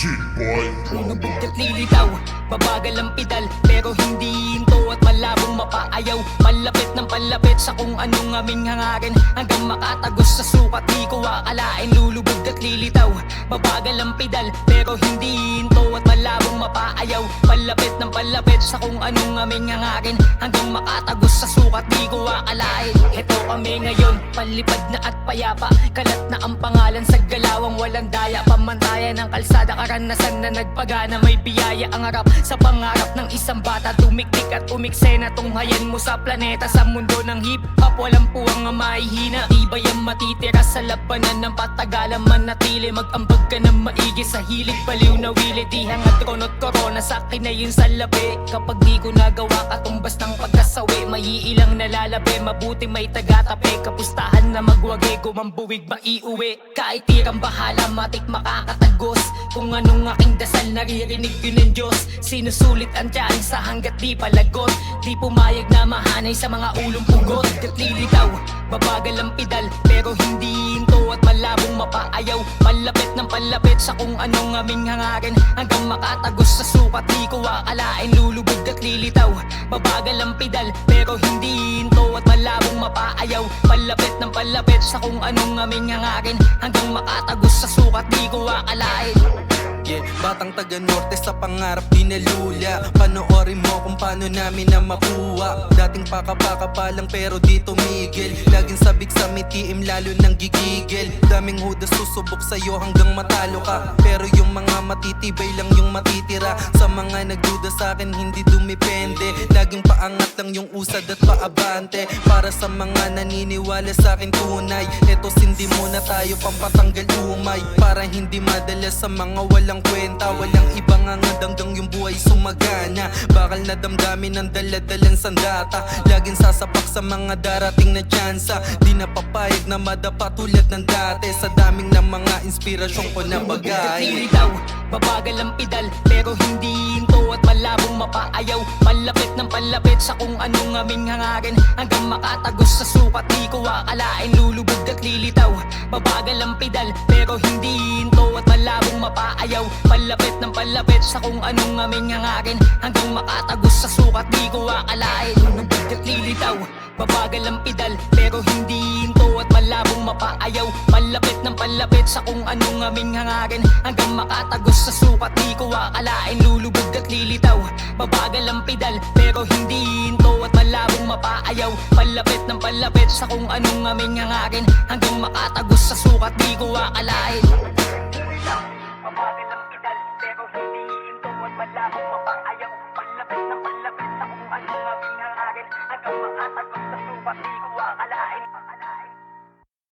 Shit boy. Lulubog at lilitaw, babagal ang pedal pero hindi hinto at malabong mapaayaw. Palapit ng palapit sa kung anong aming hangarin, hanggang makatagos sa sukat di ko akalain. Lulubog at lilitaw, babagal ang pedal pero hindi hinto at malabong mapaayaw. Palapit ng palapit sa kung anong aming hangarin, hanggang makatagos sa sukat di ko akalain. Heto kami ngayon, palipad na at payapa, kalat na ang pangalan sa galawang walang daya. Pamantayan ng kalsada, karanasan na nagpagana, may biyaya ang harap sa pangarap ng isang bata. Tumiktik at umiksena, tunghayan mo sa planeta. Sa mundo ng hip-hop, walang puwang ang mahihina. Tibay ang matitira sa labanan ng patagalan. Manatili, mag-ambag ka ng maigi sa hilig, baliw na wili. Tihang at tronot korona, sa akin na yun sa labi. Kapag di ko nagawa, katumbas ng pagkasawi. May ilang nalalabi, mabuti may taga-tabi. Kapustahan na magwagi, gumambuwig maiuwi. Kahit tirang bahala, matik makakatagos. Kung anong aking dasal, naririnig yun ng Diyos. Sinusulit ang tiyan sa hanggat di palagot. Di pumayag na mahanay sa mga ulong pugot. At lilitaw, babagal ang pedal pero hindi hinto at malabong mapaayaw. Palapit ng palapit sa kung anong aming hangarin, hanggang makatagos sa sukat di ko akalain. Lulubog at lilitaw, babagal ang pedal pero hindi hinto at malabong mapaayaw. Palapit ng palapit sa kung anong aming hangarin, hanggang makatagos sa sukat di ko akalain. Yeah, batang taga norte sa pangarap di nalula. Panoorin mo kung paano namin na makuha. Dating pakapaka pa lang pero di tumigil. Laging sabik sa mitiim lalo nang gigigil. Daming hudas susubok sa'yo hanggang matalo ka, pero yung mga matitibay lang yung matitira. Sa mga nagduda sa'kin hindi dumipende. Laging paangat lang yung usad at paabante. Para sa mga naniniwala sa'kin tunay, eto sindi muna tayo pampatanggal umay. Para hindi madala sa mga walang kwenta. Walang ibang angad hanggang yung buhay sumagana. Bakal na damdamin ang daladalan sandata. Laging sasapak sa mga darating na tsansa. Di na papayag na madapa tulad ng dati. Sa daming ng mga inspirasyon ko na bagay. Lilitaw, babagal ang pedal pero hindi hinto at malabong mapaayaw. Palapit ng palapit sa kung anong aming hangarin, hanggang makatagos sa sukat di ko akalain. Lulubog at lilitaw, babagal ang pedal pero hindi hinto at malabong mapaayaw. Palapit ng palapit sa kung anong aming hangarin, hanggang makatagos sa sukat di ko akalain. Lulubog at lilitaw, babagal ang pedal pero hindi hinto at malabong mapaayaw. Palapit ng palapit sa kung anong aming hangarin, hanggang makatagos sa sukat di ko akalain. Lulubog at lilitaw, babagal ang pedal pero hindi hinto at malabong mapaayaw. Palapit ng palapit sa kung anong aming hangarin, hanggang makatagos sa sukat di ko akalain. Babagal ang pedal pero hindi hinto at malabong mapaayaw. Palapit ng palapit sa kung anong aming hangarin, hanggang makatagos sa sukat di